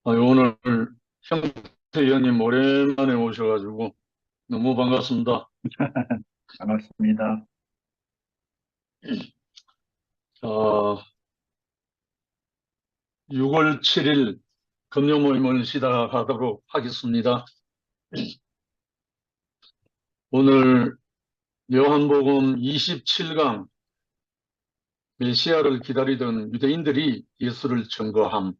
오늘 형태 의원님 오랜만에 오셔가지고 너무 반갑습니다. 반갑습니다. 어, 6월 7일 금요 모임을 시작하도록 하겠습니다. 오늘 요한복음 27강 메시아를 기다리던 유대인들이 예수를 증거함.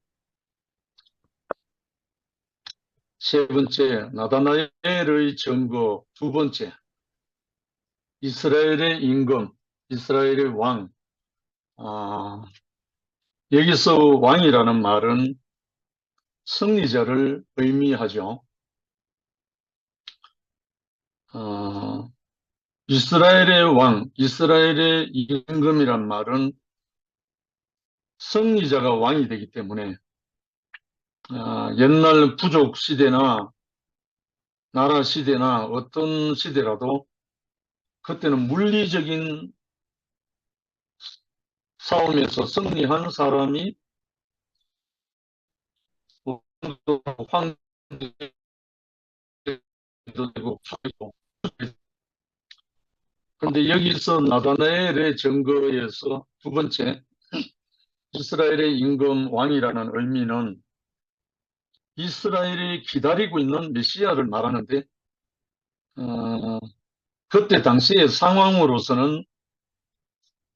세 번째, 나다나엘의 증거. 두 번째, 이스라엘의 임금, 이스라엘의 왕. 아, 여기서 왕이라는 말은 승리자를 의미하죠. 어, 이스라엘의 왕, 이스라엘의 임금이란 말은 승리자가 왕이 되기 때문에 옛날 부족 시대나 나라 시대나 어떤 시대라도 그때는 물리적인 싸움에서 승리한 사람이 황제도 되고 그런데 여기서 나다나엘의 증거에서 두 번째 이스라엘의 임금 왕이라는 의미는 이스라엘이 기다리고 있는 메시아를 말하는데 어, 그때 당시의 상황으로서는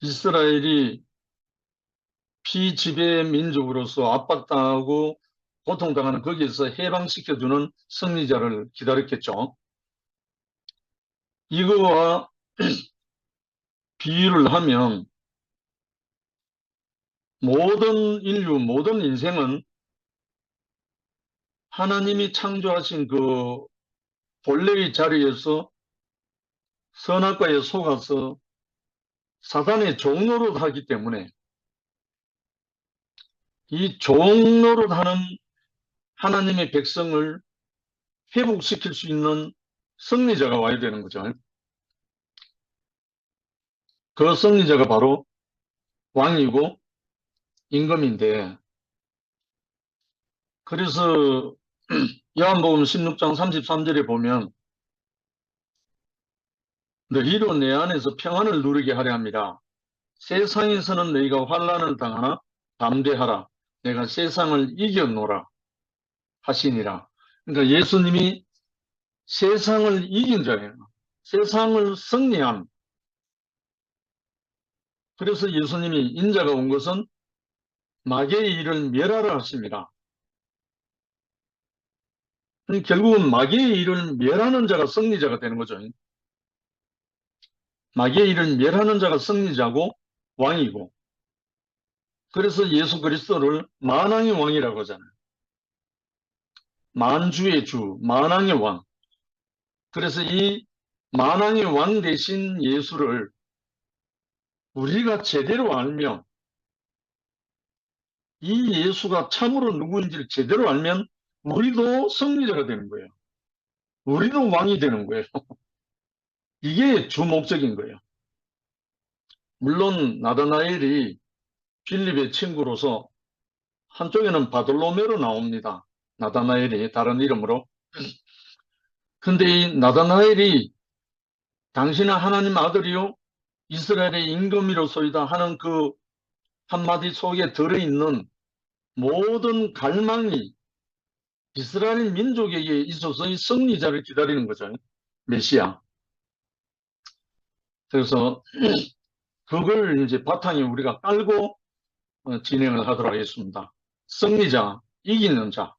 이스라엘이 피지배 민족으로서 압박당하고 고통당하는 거기에서 해방시켜주는 승리자를 기다렸겠죠. 이거와 비유를 하면 모든 인류, 모든 인생은 하나님이 창조하신 그 본래의 자리에서 선악과에 속아서 사단의 종노릇하기 때문에 이 종노릇하는 하나님의 백성을 회복시킬 수 있는 승리자가 와야 되는 거죠. 그 승리자가 바로 왕이고 임금인데, 그래서 요한복음 16장 33절에 보면 너희로 내 안에서 평안을 누리게 하려 합니다. 세상에서는 너희가 환난을 당하나 담대하라. 내가 세상을 이겨노라 하시니라. 그러니까 예수님이 세상을 이긴 자예요. 세상을 승리한. 그래서 예수님이 인자가 온 것은 마귀의 일을 멸하라 하십니다. 결국은 마귀의 일을 멸하는 자가 승리자가 되는 거죠. 마귀의 일을 멸하는 자가 승리자고 왕이고, 그래서 예수 그리스도를 만왕의 왕이라고 하잖아요. 만주의 주, 만왕의 왕. 그래서 이 만왕의 왕 대신 예수를 우리가 제대로 알면, 이 예수가 참으로 누구인지를 제대로 알면 우리도 승리자가 되는 거예요. 우리도 왕이 되는 거예요. 이게 주 목적인 거예요. 물론 나다나엘이 빌립의 친구로서 한쪽에는 바돌로메로 나옵니다. 나다나엘이 다른 이름으로. 근데 이 나다나엘이 당신은 하나님 아들이요 이스라엘의 임금이로소이다 하는 그 한마디 속에 들어있는 모든 갈망이 이스라엘 민족에게 있어서 이 승리자를 기다리는 거죠. 메시아. 그래서 그걸 이제 바탕에 우리가 깔고 진행을 하도록 하겠습니다. 승리자, 이기는 자.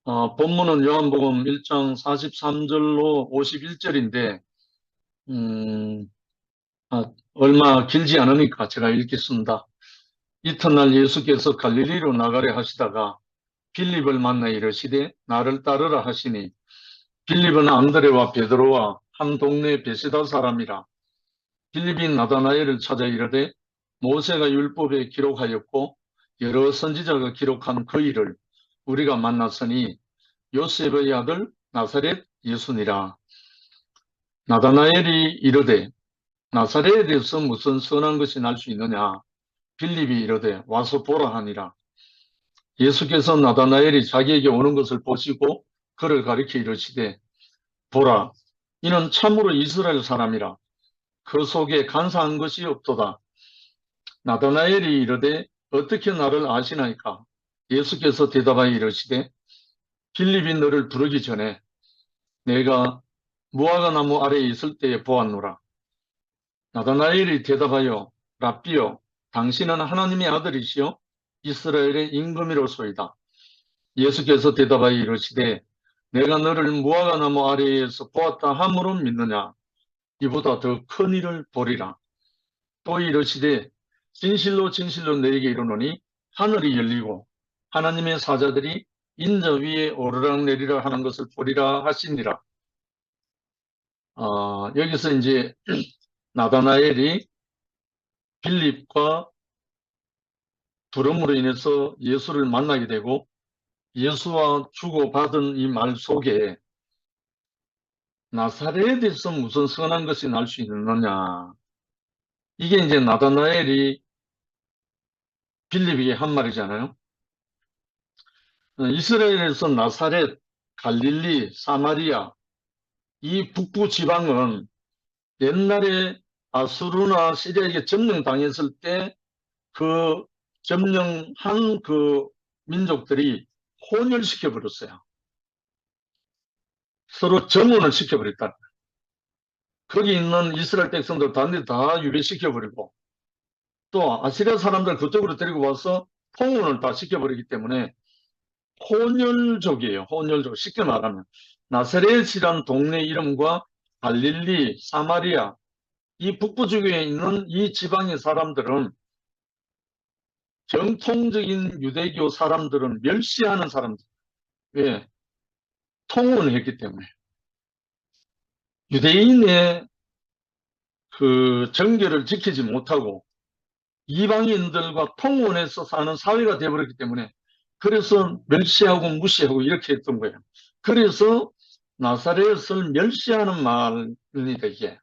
본문은 요한복음 1장 43절로 51절인데 얼마 길지 않으니까 제가 읽겠습니다. 이튿날 예수께서 갈릴리로 나가려 하시다가 빌립을 만나 이르시되 나를 따르라 하시니 빌립은 안드레와 베드로와 한 동네 베세다 사람이라. 빌립이 나다나엘을 찾아 이르되 모세가 율법에 기록하였고 여러 선지자가 기록한 그 일을 우리가 만났으니 요셉의 아들 나사렛 예수니라. 나다나엘이 이르되 나사렛에서 무슨 선한 것이 날 수 있느냐. 빌립이 이르되 와서 보라 하니라. 예수께서 나다나엘이 자기에게 오는 것을 보시고 그를 가리켜 이르시되 보라, 이는 참으로 이스라엘 사람이라. 그 속에 간사한 것이 없도다. 나다나엘이 이르되 어떻게 나를 아시나이까? 예수께서 대답하여 이르시되 빌립이 너를 부르기 전에 내가 무화과 나무 아래에 있을 때에 보았노라. 나다나엘이 대답하여 랍비여, 당신은 하나님의 아들이시요 이스라엘의 임금이로소이다. 예수께서 대답하여 이르시되 내가 너를 무화과 나무 아래에서 보았다 함으로 믿느냐? 이보다 더 큰 일을 보리라. 또 이르시되 진실로 진실로 너에게 이르노니 하늘이 열리고 하나님의 사자들이 인자 위에 오르락내리락 하는 것을 보리라 하시니라. 여기서 이제 나다나엘이 빌립과 부름으로 인해서 예수를 만나게 되고 예수와 주고받은 이 말 속에 나사렛에서 무슨 선한 것이 날 수 있느냐. 이게 이제 나다나엘이 빌립에게 한 말이잖아요. 이스라엘에서 나사렛, 갈릴리, 사마리아 이 북부 지방은 옛날에 아수르나 시리아에게 점령당했을 때 그 점령한 그 민족들이 혼혈시켜 버렸어요. 서로 정혼을 시켜버렸다. 거기 있는 이스라엘 백성들 다 유배시켜 버리고 또 아시리아 사람들 그쪽으로 데리고 와서 통혼을 다 시켜버리기 때문에 혼혈족이에요. 혼혈족. 쉽게 말하면 나사렛이란 동네 이름과 갈릴리, 사마리아 이 북부 지구에 있는 이 지방의 사람들은 정통적인 유대교 사람들은 멸시하는 사람들. 왜? 통혼을 했기 때문에. 유대인의 그 정결을 지키지 못하고 이방인들과 통혼해서 사는 사회가 되어버렸기 때문에 그래서 멸시하고 무시하고 이렇게 했던 거예요. 그래서 나사렛을 멸시하는 말입니다. 이게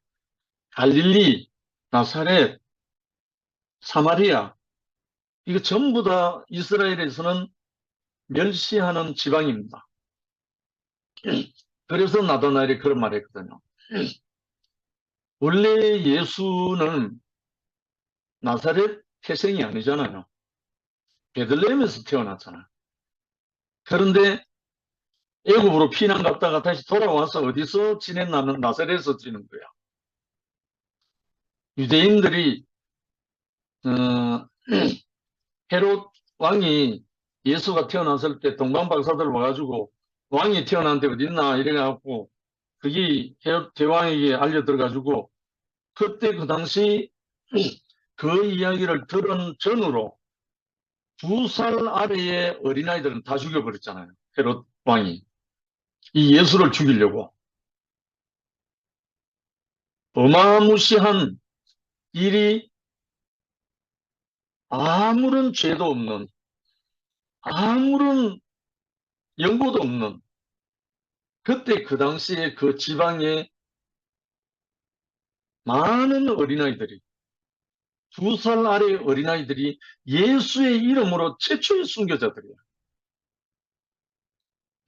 갈릴리, 나사렛, 사마리아 이거 전부 다 이스라엘에서는 멸시하는 지방입니다. 그래서 나다나엘이 그런 말 했거든요. 원래 예수는 나사렛 태생이 아니잖아요. 베들레헴에서 태어났잖아요. 그런데 애굽으로 피난 갔다가 다시 돌아와서 어디서 지냈나는 나사렛에서 지는 거야. 유대인들이 헤롯 왕이 예수가 태어났을 때 동방박사들 와가지고 왕이 태어났는데 어딨나 이래갖고 그게 헤롯 대왕에게 알려들어가지고 그때 그 당시 그 이야기를 들은 전후로 2살 아래의 어린아이들은 다 죽여버렸잖아요. 헤롯 왕이. 이 예수를 죽이려고. 어마무시한 일이 아무런 죄도 없는, 아무런 연고도 없는, 그때 그 당시에 그 지방에 많은 어린아이들이, 2살 아래의 어린아이들이 예수의 이름으로 최초의 순교자들이에요.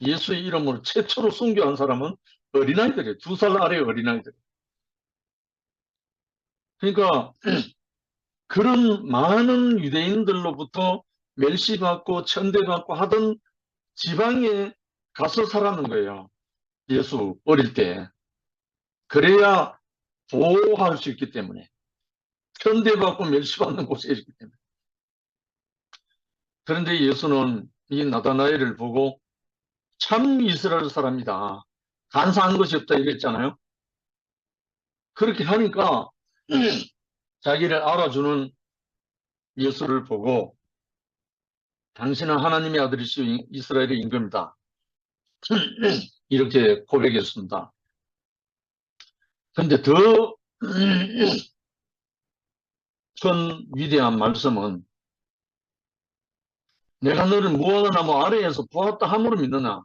예수의 이름으로 최초로 순교한 사람은 어린아이들이에요. 2살 아래의 어린아이들. 그러니까 그런 많은 유대인들로부터 멸시받고 천대받고 하던 지방에 가서 살았는 거예요. 예수 어릴 때. 그래야 보호할 수 있기 때문에. 천대받고 멸시받는 곳에 있기 때문에. 그런데 예수는 이 나다나엘을 보고 참 이스라엘 사람이다. 간사한 것이 없다 이랬잖아요. 그렇게 하니까 자기를 알아주는 예수를 보고 당신은 하나님의 아들이시오 이스라엘의 임금이다. 이렇게 고백했습니다. 그런데 더 큰 위대한 말씀은 내가 너를 무화과 나무 아래에서 보았다 함으로 믿느냐?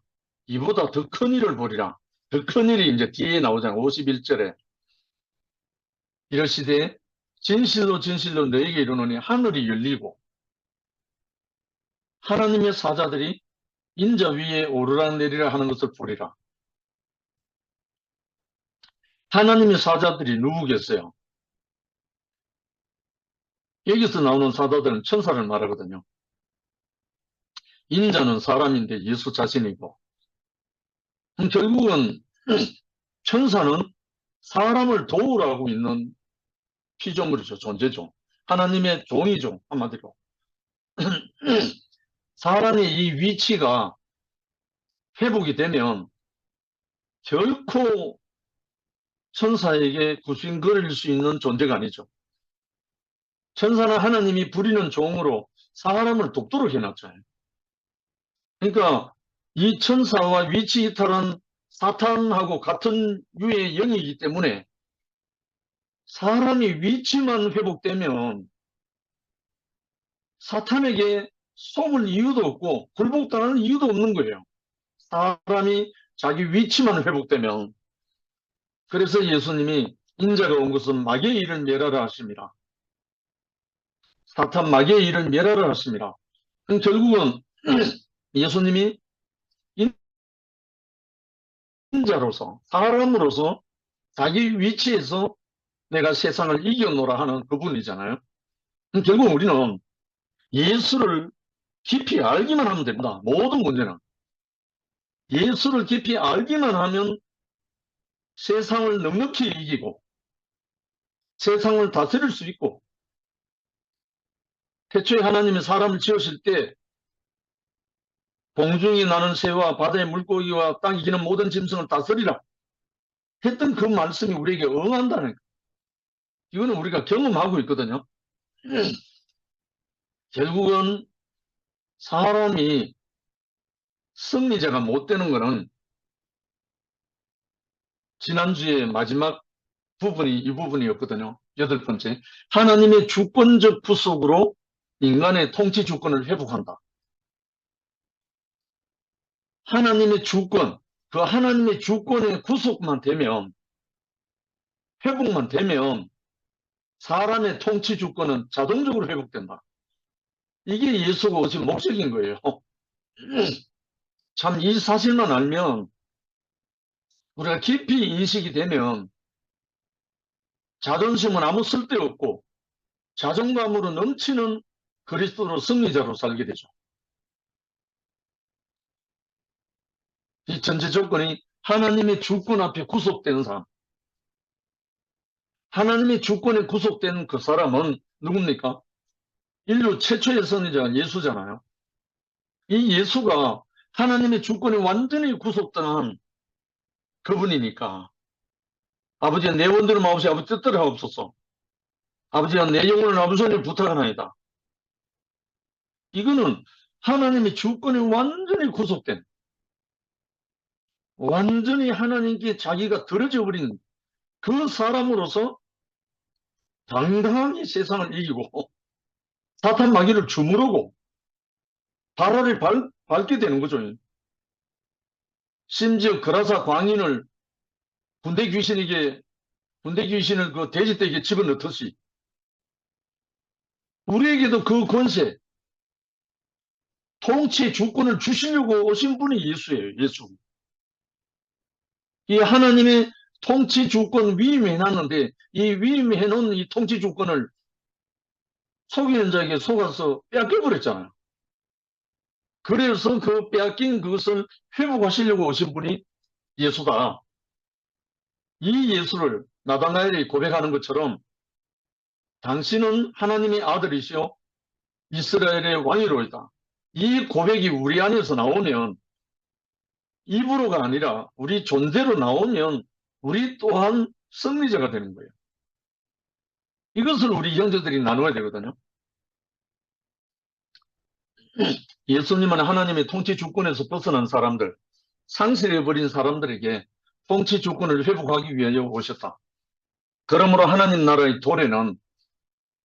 이보다 더 큰 일을 보리라. 더 큰 일이 이제 뒤에 나오잖아요. 51절에. 이러시되 진실로 진실로 너에게 이르노니 하늘이 열리고 하나님의 사자들이 인자 위에 오르락내리락 하는 것을 보리라. 하나님의 사자들이 누구겠어요? 여기서 나오는 사자들은 천사를 말하거든요. 인자는 사람인데 예수 자신이고, 결국은 천사는 사람을 도우라고 있는 피조물이죠. 존재죠. 하나님의 종이죠. 한마디로. 사람의 이 위치가 회복이 되면 결코 천사에게 구신거릴 수 있는 존재가 아니죠. 천사는 하나님이 부리는 종으로 사람을 돕도록 해놨잖아요. 그러니까 이 천사와 위치 이탈은 사탄하고 같은 유의 영이기 때문에 사람이 위치만 회복되면 사탄에게 속을 이유도 없고 굴복당하는 이유도 없는 거예요. 사람이 자기 위치만 회복되면. 그래서 예수님이 인자가 온 것은 마귀의 일을 멸하라 하십니다. 사탄 마귀의 일을 멸하라 하십니다. 그럼 결국은 예수님이 인자로서 사람으로서 자기 위치에서 내가 세상을 이겨노라 하는 그분이잖아요. 그럼 결국 우리는 예수를 깊이 알기만 하면 됩니다. 모든 문제는. 예수를 깊이 알기만 하면 세상을 넉넉히 이기고 세상을 다스릴 수 있고, 태초에 하나님이 사람을 지으실 때 공중에 나는 새와 바다의 물고기와 땅에 기는 모든 짐승을 다스리라 했던 그 말씀이 우리에게 응한다는 거예요. 이거는 우리가 경험하고 있거든요. 결국은 사람이 승리자가 못 되는 것은 지난주에 마지막 부분이 이 부분이었거든요. 8번째. 하나님의 주권적 구속으로 인간의 통치 주권을 회복한다. 하나님의 주권, 그 하나님의 주권의 구속만 되면, 회복만 되면 사람의 통치 주권은 자동적으로 회복된다. 이게 예수가 오신 목적인 거예요. 참 이 사실만 알면, 우리가 깊이 인식이 되면 자존심은 아무 쓸데없고 자존감으로 넘치는 그리스도로 승리자로 살게 되죠. 이 전제 조건이 하나님의 주권 앞에 구속된 사람. 하나님의 주권에 구속된 그 사람은 누굽니까? 인류 최초의 선지자가 예수잖아요. 이 예수가 하나님의 주권에 완전히 구속된 그분이니까, 아버지가 내 원대로 마옵시 아버지 뜻대로 하옵소서. 아버지가 내 영혼을 아버지를 부탁하나이다. 이거는 하나님의 주권에 완전히 구속된, 완전히 하나님께 자기가 들어져 버린 그 사람으로서 당당하게 세상을 이기고 사탄 마귀를 주무르고 발화를 밟게 되는 거죠. 심지어 그라사 광인을 군대 귀신을 그 돼지떼기에 집어넣듯이 우리에게도 그 권세, 통치 주권을 주시려고 오신 분이 예수예요. 예수. 이 하나님의 통치 주권 위임해놨는데 이 위임해놓은 이 통치 주권을 속이는 자에게 속아서 뺏겨버렸잖아요. 그래서 그 빼앗긴 그것을 회복하시려고 오신 분이 예수다. 이 예수를 나다나엘이 고백하는 것처럼 당신은 하나님의 아들이시오 이스라엘의 왕이로이다. 이 고백이 우리 안에서 나오면, 입으로가 아니라 우리 존재로 나오면 우리 또한 승리자가 되는 거예요. 이것을 우리 형제들이 나눠야 되거든요. 예수님은 하나님의 통치 주권에서 벗어난 사람들, 상실해버린 사람들에게 통치 주권을 회복하기 위하여 오셨다. 그러므로 하나님 나라의 도래는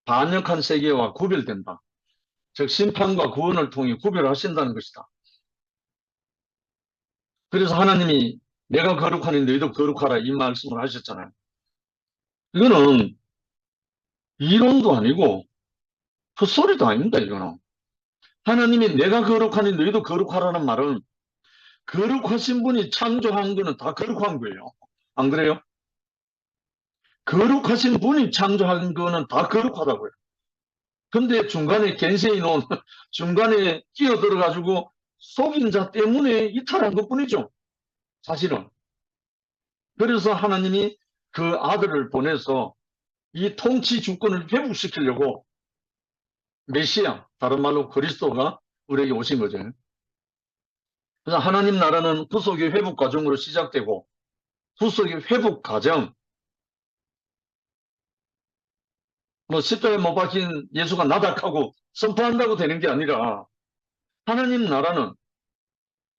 반역한 세계와 구별된다. 즉 심판과 구원을 통해 구별하신다는 것이다. 그래서 하나님이 내가 거룩하니 너희도 거룩하라 이 말씀을 하셨잖아요. 이거는 이론도 아니고 헛소리도 아닙니다. 이거는 하나님이 내가 거룩하니 너희도 거룩하라는 말은 거룩하신 분이 창조한 거는 다 거룩한 거예요. 안 그래요? 거룩하신 분이 창조한 거는 다 거룩하다고요. 근데 중간에 겐세이 놓은 중간에 끼어들어가지고 속인 자 때문에 이탈한 것뿐이죠. 사실은. 그래서 하나님이 그 아들을 보내서 이 통치 주권을 회복시키려고 메시아, 다른 말로 그리스도가 우리에게 오신 거죠. 그래서 하나님 나라는 구속의 회복 과정으로 시작되고 구속의 회복 과정, 뭐 십자가에 못 박힌 예수가 나닥하고 선포한다고 되는 게 아니라 하나님 나라는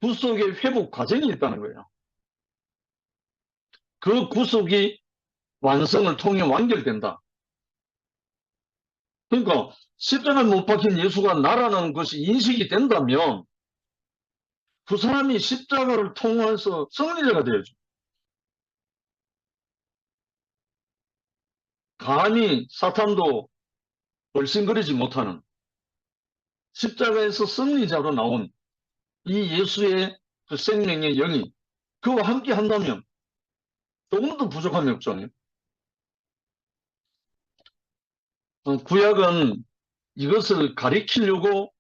구속의 회복 과정이 있다는 거예요. 그 구속이 완성을 통해 완결된다. 그러니까 십자가에 못 박힌 예수가 나라는 것이 인식이 된다면 그 사람이 십자가를 통해서 승리자가 되어야죠. 감히 사탄도 얼씬거리지 못하는 십자가에서 승리자로 나온 이 예수의 그 생명의 영이 그와 함께 한다면 조금도 부족함이 없죠. 구약은 이것을 가리키려고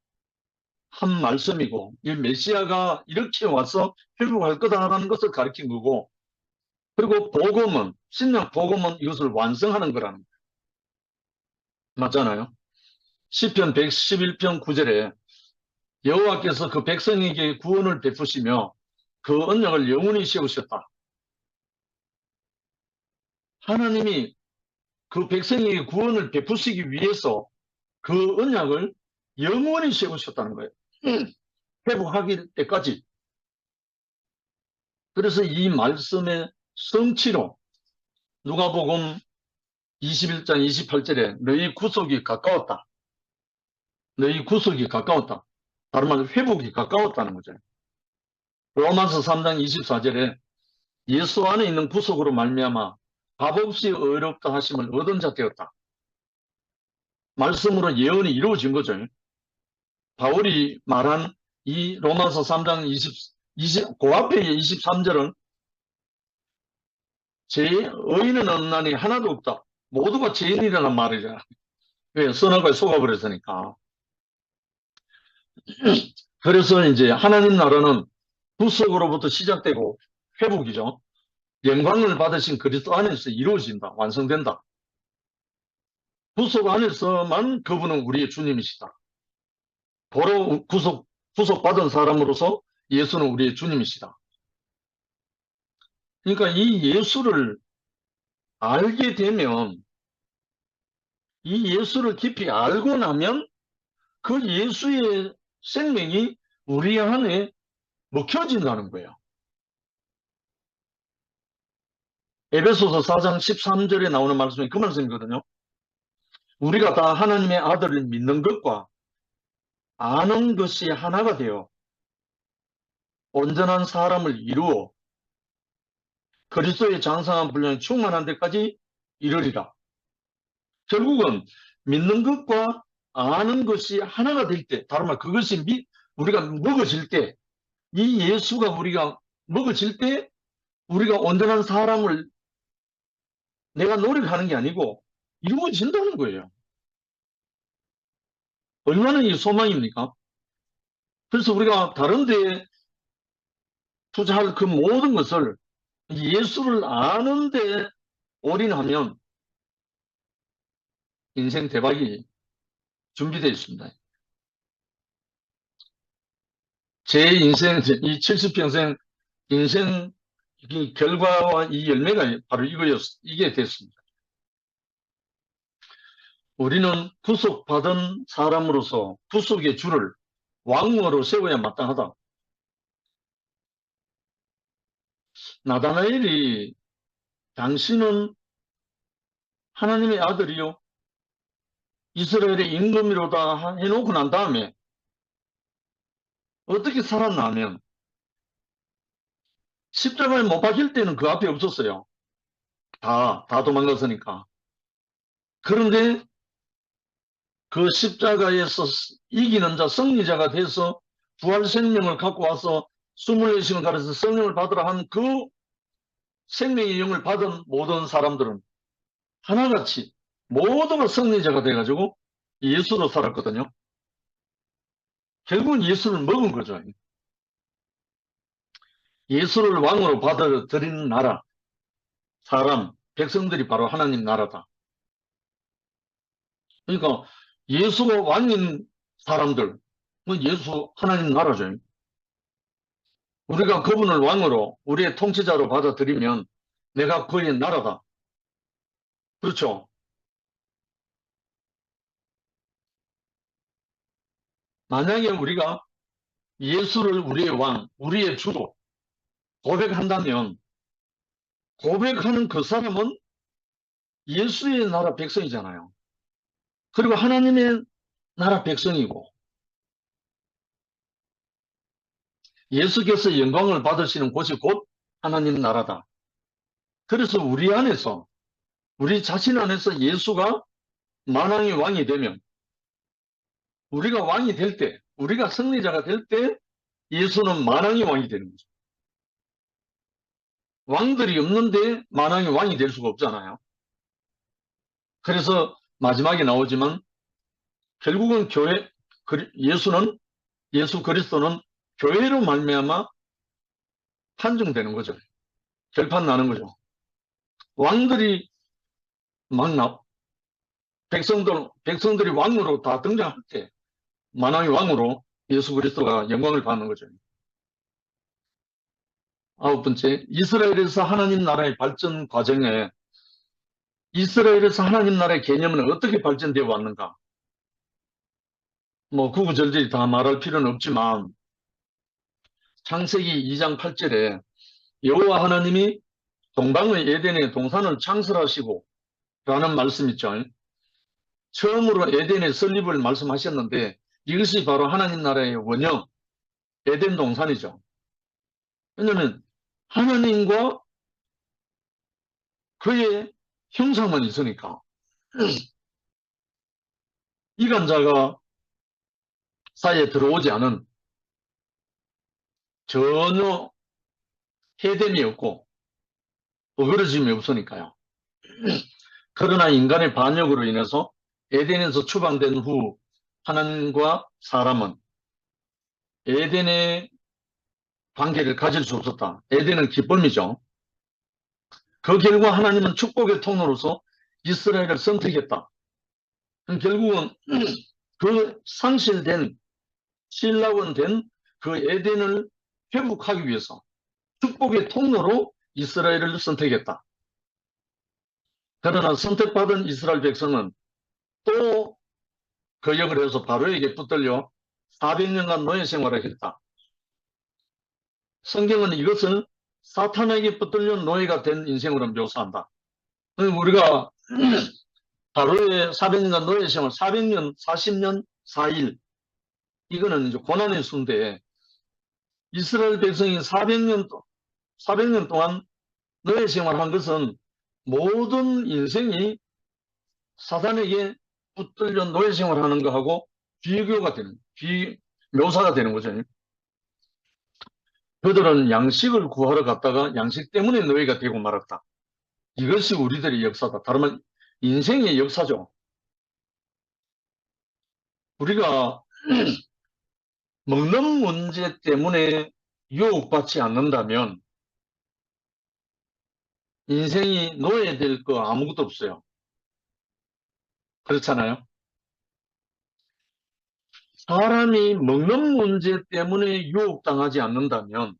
한 말씀이고 이 메시아가 이렇게 와서 회복할 거다라는 것을 가리킨 거고, 그리고 복음은, 신약 복음은 이것을 완성하는 거라는 거예요. 맞잖아요. 시편 111편 9절에 여호와께서 그 백성에게 구원을 베푸시며 그 언약을 영원히 세우셨다. 하나님이 그 백성에게 구원을 베푸시기 위해서 그 언약을 영원히 세우셨다는 거예요. 회복하기 때까지. 그래서 이 말씀의 성취로 누가복음 21장 28절에 너희 구속이 가까웠다. 너희 구속이 가까웠다. 다른 말로 회복이 가까웠다는 거죠. 로마서 3장 24절에 예수 안에 있는 구속으로 말미암아 값없이 의롭다 하심을 얻은 자 되었다. 말씀으로 예언이 이루어진 거죠. 바울이 말한 이 로마서 3장 그 앞에 23절은 의인은 없나니 하나도 없다. 모두가 죄인이라는 말이잖아. 왜? 선악과에 속아버렸으니까. 그래서 이제 하나님 나라는 구속으로부터 시작되고 회복이죠. 영광을 받으신 그리스도 안에서 이루어진다. 완성된다. 구속 안에서만 그분은 우리의 주님이시다. 도로 구속받은 사람으로서 예수는 우리의 주님이시다. 그러니까 이 예수를 알게 되면, 이 예수를 깊이 알고 나면 그 예수의 생명이 우리 안에 먹혀진다는 거예요. 에베소서 4장 13절에 나오는 말씀이 그 말씀이거든요. 우리가 다 하나님의 아들을 믿는 것과 아는 것이 하나가 되어 온전한 사람을 이루어 그리스도의 장성한 분량이 충만한 데까지 이르리라. 결국은 믿는 것과 아는 것이 하나가 될 때, 다른 말 그것이 우리가 먹어질 때, 이 예수가 우리가 먹어질 때 우리가 온전한 사람을 내가 노력하는 게 아니고 이루어진다는 거예요. 얼마나 이 소망입니까? 그래서 우리가 다른 데에 투자할 그 모든 것을 예수를 아는 데 올인하면 인생 대박이 준비되어 있습니다. 제 인생, 이 70평생 인생 이 결과와 이 열매가 바로 이게 됐습니다. 우리는 구속받은 사람으로서 구속의 주를 왕으로 세워야 마땅하다. 나다나엘이 당신은 하나님의 아들이요 이스라엘의 임금이로다 해놓고 난 다음에 어떻게 살았나 하면 십자가에 못 박힐 때는 그 앞에 없었어요. 다 도망갔으니까. 그런데 그 십자가에서 이기는 자, 승리자가 돼서 부활 생명을 갖고 와서 24시간 가려서 성령을 받으라 한 그 생명의 영을 받은 모든 사람들은 하나같이 모두가 승리자가 돼가지고 예수로 살았거든요. 결국은 예수를 먹은 거죠. 예수를 왕으로 받아들이는 나라, 사람, 백성들이 바로 하나님 나라다. 그러니까 예수가 왕인 사람들, 예수 하나님 나라죠. 우리가 그분을 왕으로 우리의 통치자로 받아들이면 내가 그의 나라다. 그렇죠? 만약에 우리가 예수를 우리의 왕, 우리의 주로 고백한다면 고백하는 그 사람은 예수의 나라 백성이잖아요. 그리고 하나님의 나라 백성이고 예수께서 영광을 받으시는 곳이 곧 하나님 나라다. 그래서 우리 안에서 우리 자신 안에서 예수가 만왕의 왕이 되면 우리가 왕이 될 때, 우리가 승리자가 될 때 예수는 만왕의 왕이 되는 거죠. 왕들이 없는데 만왕의 왕이 될 수가 없잖아요. 그래서 마지막에 나오지만 결국은 예수 그리스도는 교회로 말미암아 판정되는 거죠. 결판 나는 거죠. 왕들이 백성들이 왕으로 다 등장할 때 만왕의 왕으로 예수 그리스도가 영광을 받는 거죠. 9번째, 이스라엘에서 하나님 나라의 발전 과정에 이스라엘에서 하나님 나라의 개념은 어떻게 발전되어 왔는가? 구구절절히 다 말할 필요는 없지만 창세기 2장 8절에 여호와 하나님이 동방의 에덴의 동산을 창설하시고 라는 말씀 있죠. 처음으로 에덴의 설립을 말씀하셨는데 이것이 바로 하나님 나라의 원형 에덴 동산이죠. 왜냐하면 하나님과 그의 형상만 있으니까 이간자가 사이에 들어오지 않은 전혀 해됨이 없고 어그러짐이 없으니까요. 그러나 인간의 반역으로 인해서 에덴에서 추방된 후 하나님과 사람은 에덴의 관계를 가질 수 없었다. 에덴은 기쁨이죠. 그 결과 하나님은 축복의 통로로서 이스라엘을 선택했다. 결국은 그 상실된 신라원된 그 에덴을 회복하기 위해서 축복의 통로로 이스라엘을 선택했다. 그러나 선택받은 이스라엘 백성은 또 그 역을 해서 바로에게 붙들려 400년간 노예 생활을 했다. 성경은 이것을 사탄에게 붙들려 노예가 된 인생으로 묘사한다. 우리가 바로의 400년간 노예 생활, 400년, 40년, 4일 이거는 이제 고난의 수인데 이스라엘 백성이 400년 동안 노예 생활한 것은 모든 인생이 사단에게 붙들려 노예 생활하는 것하고 묘사가 되는 거죠. 그들은 양식을 구하러 갔다가 양식 때문에 노예가 되고 말았다. 이것이 우리들의 역사다. 다른 말 인생의 역사죠. 우리가 먹는 문제 때문에 유혹받지 않는다면 인생이 노예될 거 아무것도 없어요. 그렇잖아요. 사람이 먹는 문제 때문에 유혹당하지 않는다면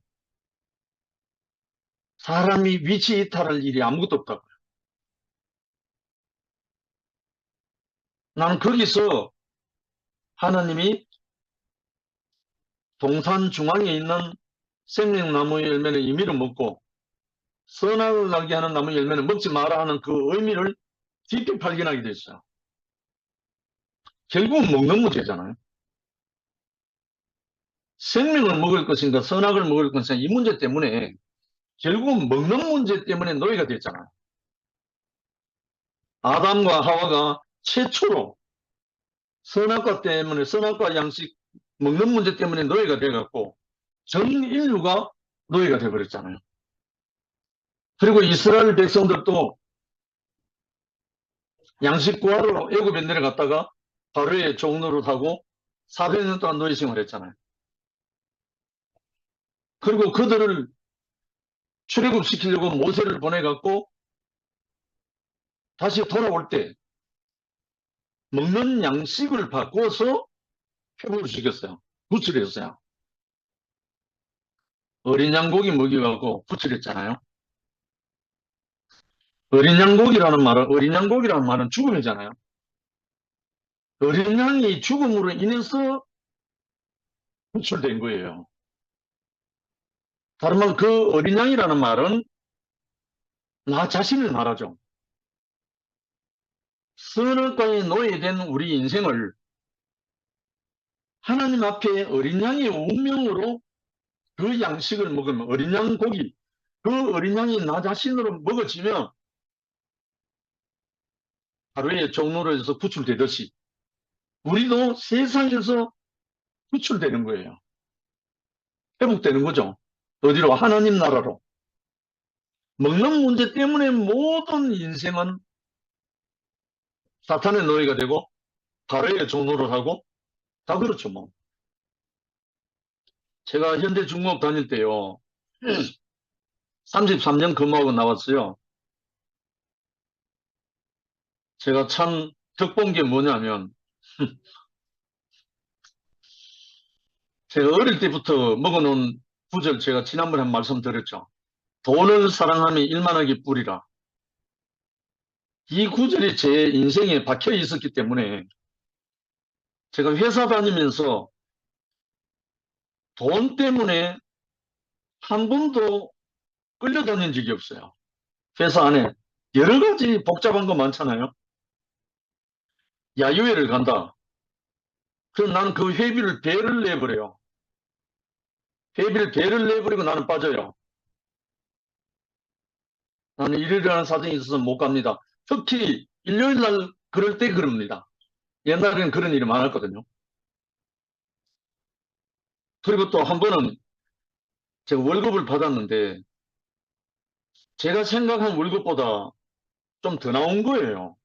사람이 위치 이탈할 일이 아무것도 없다고요. 나는 거기서 하나님이 동산 중앙에 있는 생명나무 열매는 임의로 먹고 선악을 나게 하는 나무 열매는 먹지 마라 하는 그 의미를 깊이 발견하게 됐어요. 결국은 먹는 문제잖아요. 생명을 먹을 것인가 선악을 먹을 것인가 이 문제 때문에 결국은 먹는 문제 때문에 노예가 됐잖아요. 아담과 하와가 최초로 선악과 때문에, 선악과 양식 먹는 문제 때문에 노예가 돼갖고 전 인류가 노예가 돼버렸잖아요. 그리고 이스라엘 백성들도 양식 구하러 애굽에 내려갔다가 바로의 종노릇하고 400년 동안 노예 생활했잖아요. 그리고 그들을 출애굽시키려고 모세를 보내갖고 다시 돌아올 때 먹는 양식을 바꿔서 회복을 시켰어요. 구출했어요. 어린 양고기 먹여갖고 구출했잖아요. 어린 양고기라는 말은 죽음이잖아요. 어린 양이 죽음으로 인해서 구출된 거예요. 다른 말, 그 어린 양이라는 말은 나 자신을 말하죠. 선악과에 노예된 우리 인생을 하나님 앞에 어린 양의 운명으로 그 양식을 먹으면, 어린 양 고기, 그 어린 양이 나 자신으로 먹어지면 하루에 종로로에서 구출되듯이 우리도 세상에서 구출되는 거예요. 회복되는 거죠. 어디로? 하나님 나라로. 먹는 문제 때문에 모든 인생은 사탄의 노예가 되고 바로의 종로를 하고 다 그렇죠 뭐. 제가 현대 중공업 다닐 때요. 33년 근무하고 나왔어요. 제가 참 덕본 게 뭐냐면 제가 어릴 때부터 먹어놓은 구절, 제가 지난번에 한 말씀 드렸죠. 돈을 사랑하며 일만하게 뿌리라. 이 구절이 제 인생에 박혀 있었기 때문에 제가 회사 다니면서 돈 때문에 한 번도 끌려다닌 적이 없어요. 회사 안에 여러 가지 복잡한 거 많잖아요. 야유회를 간다. 그럼 나는 그 회비를 배를 내버려요. 회비를 배를 내버리고 나는 빠져요. 나는 일이라는 사정이 있어서 못 갑니다. 특히 일요일 날 그럴 때 그럽니다. 옛날에는 그런 일이 많았거든요. 그리고 또 한 번은 제가 월급을 받았는데 제가 생각한 월급보다 좀 더 나온 거예요.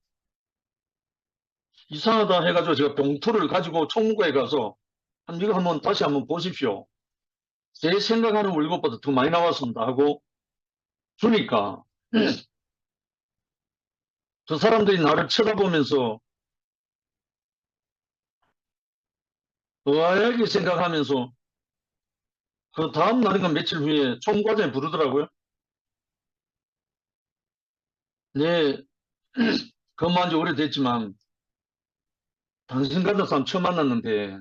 이상하다 해가지고 제가 봉투를 가지고 총무과에 가서 이거 한번 다시 한번 보십시오. 제 생각하는 월급보다 더 많이 나왔습니다 하고 주니까 그 사람들이 나를 쳐다보면서 의아하게 생각하면서 그 다음 날인가 며칠 후에 총무과장이 부르더라고요. 네, 근무한 지 오래됐지만 당신 같은 사람 처음 만났는데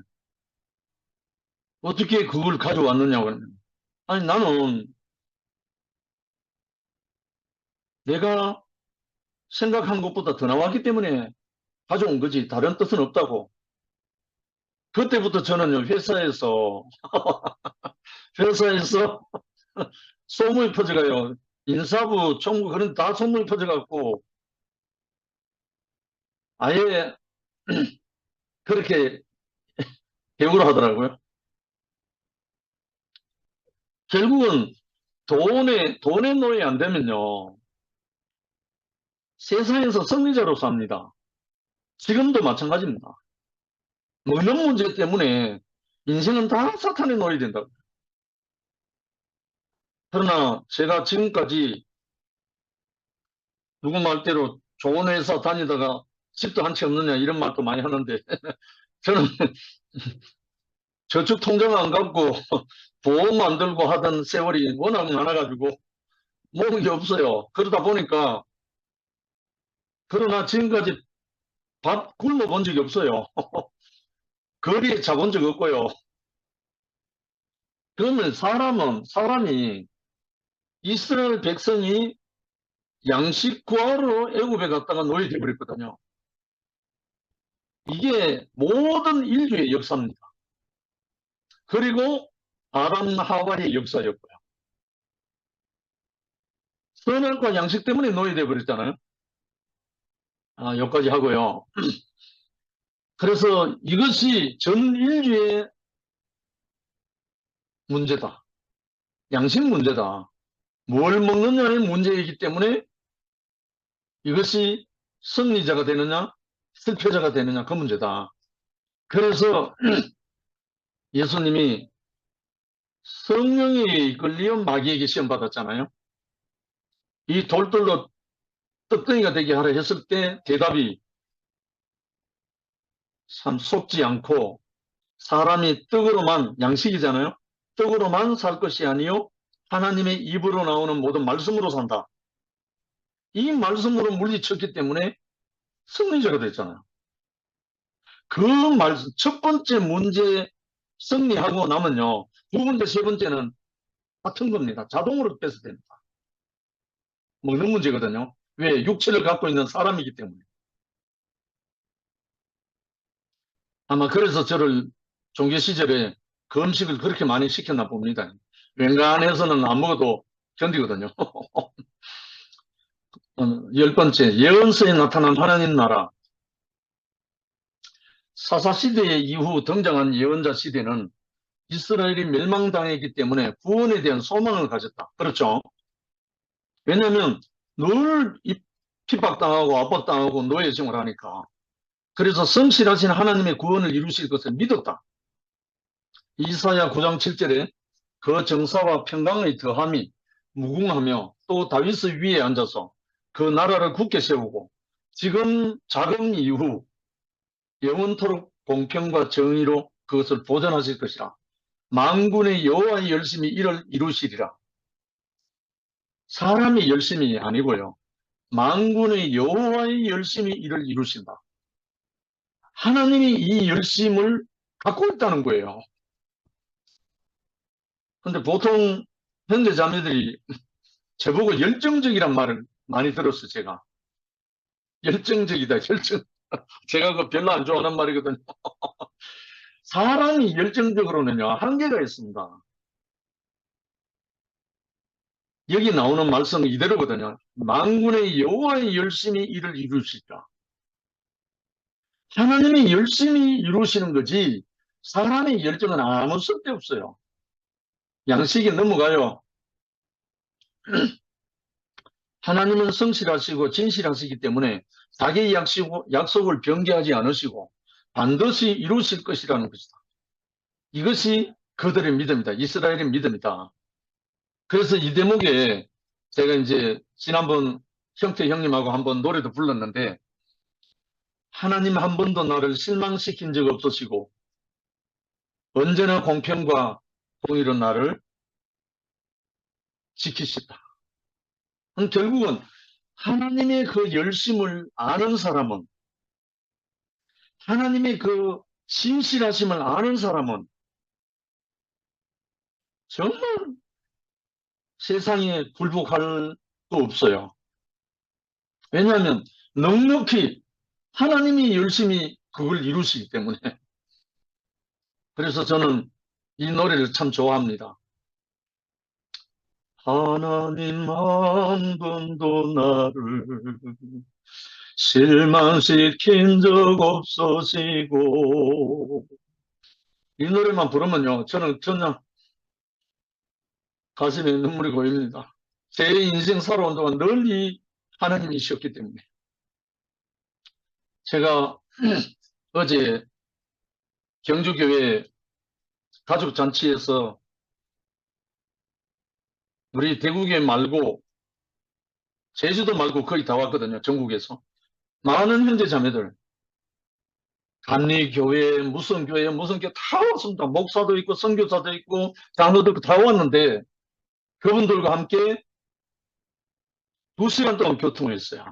어떻게 그걸 가져왔느냐고. 아니, 나는 내가 생각한 것보다 더 나왔기 때문에 가져온 거지 다른 뜻은 없다고. 그때부터 저는 회사에서 소문이 퍼져가요. 인사부, 총무 그런 다 소문이 퍼져갖고 아예 그렇게 대우를 하더라고요. 결국은 돈의 노예 안 되면요. 세상에서 승리자로 삽니다. 지금도 마찬가지입니다. 먹는 문제 때문에 인생은 다 사탄의 노예 된다. 그러나 제가 지금까지 누구 말대로 좋은 회사 다니다가 집도 한 채 없느냐 이런 말도 많이 하는데 저는 저축 통장 안 갖고 보험 만들고 하던 세월이 워낙 많아가지고 모은 게 없어요. 그러다 보니까 그러나 지금까지 밥 굶어 본 적이 없어요. 거리에 자본 적 없고요. 그러면 사람이 이스라엘 백성이 양식 구하러 애굽에 갔다가 노예 되어버렸거든요. 이게 모든 인류의 역사입니다. 그리고 아담 하와의 역사였고요. 선악과 양식 때문에 노예 되어버렸잖아요. 여기까지 하고요. 그래서 이것이 전 인류의 문제다. 양식 문제다. 뭘 먹느냐의 문제이기 때문에 이것이 승리자가 되느냐, 실패자가 되느냐, 그 문제다. 그래서 예수님이 성령에 이끌려 마귀에게 시험 받았잖아요. 이 돌돌로 떡덩이가 되게 하라 했을 때 대답이 참 속지 않고 사람이 떡으로만, 양식이잖아요. 떡으로만 살 것이 아니요 하나님의 입으로 나오는 모든 말씀으로 산다. 이 말씀으로 물리쳤기 때문에 승리자가 됐잖아요. 그 말씀, 첫 번째 문제 승리하고 나면요, 두 번째, 세 번째는 같은 겁니다. 자동으로 뺏어 됩니다. 먹는 문제거든요. 왜? 육체를 갖고 있는 사람이기 때문에. 아마 그래서 저를 종교 시절에 금식을 그렇게 많이 시켰나 봅니다. 웬간해서는 안 먹어도 견디거든요. 열 번째, 예언서에 나타난 하나님 나라. 사사시대 이후 등장한 예언자 시대는 이스라엘이 멸망당했기 때문에 구원에 대한 소망을 가졌다. 그렇죠? 왜냐하면 늘 핍박당하고 압박당하고 노예 생활하니까. 그래서 성실하신 하나님의 구원을 이루실 것을 믿었다. 이사야 9장 7절에 그 정사와 평강의 더함이 무궁하며 또 다윗의 위에 앉아서 그 나라를 굳게 세우고 지금 자금 이후 영원토록 공평과 정의로 그것을 보존하실 것이라. 만군의 여호와의 열심히 이를 이루시리라. 사람이 열심이 아니고요. 만군의 여호와의 열심히 이를 이루신다. 하나님이 이 열심을 갖고 있다는 거예요. 근데 보통 현대 자매들이 저보고 열정적이란 말을 많이 들었어요, 제가. 열정적이다, 열정. 제가 그거 별로 안 좋아하는 말이거든요. 사람이 열정적으로는요, 한계가 있습니다. 여기 나오는 말씀은 이대로거든요. 만군의 여호와의 열심히 이를 이루시리라. 하나님이 열심히 이루시는 거지 사람의 열정은 아무 쓸데없어요. 양식이 넘어가요. 하나님은 성실하시고 진실하시기 때문에 자기의 약속을 변개하지 않으시고 반드시 이루실 것이라는 것이다. 이것이 그들의 믿음이다. 이스라엘의 믿음이다. 그래서 이 대목에 제가 이제 지난번 형태 형님하고 한번 노래도 불렀는데 하나님 한 번도 나를 실망시킨 적 없으시고 언제나 공평과 공의로 나를 지키시다. 결국은 하나님의 그 열심을 아는 사람은 하나님의 그 신실하심을 아는 사람은 정말 세상에 굴복할 거 없어요. 왜냐하면 넉넉히 하나님이 열심히 그걸 이루시기 때문에. 그래서 저는 이 노래를 참 좋아합니다. 하나님 한 번도 나를 실망시킨 적 없으시고 이 노래만 부르면요 저는 전혀 가슴에 눈물이 고입니다. 제 인생 살아온 동안 늘 이 하나님이셨기 때문에. 제가 어제 경주교회 가족잔치에서 우리 대구교회 말고 제주도 말고 거의 다 왔거든요. 전국에서. 많은 형제 자매들 감리교회 무슨 교회 무슨 교회 다 왔습니다. 목사도 있고 선교사도 있고 장로도 있고 다 왔는데 그분들과 함께 2시간 동안 교통을 했어요.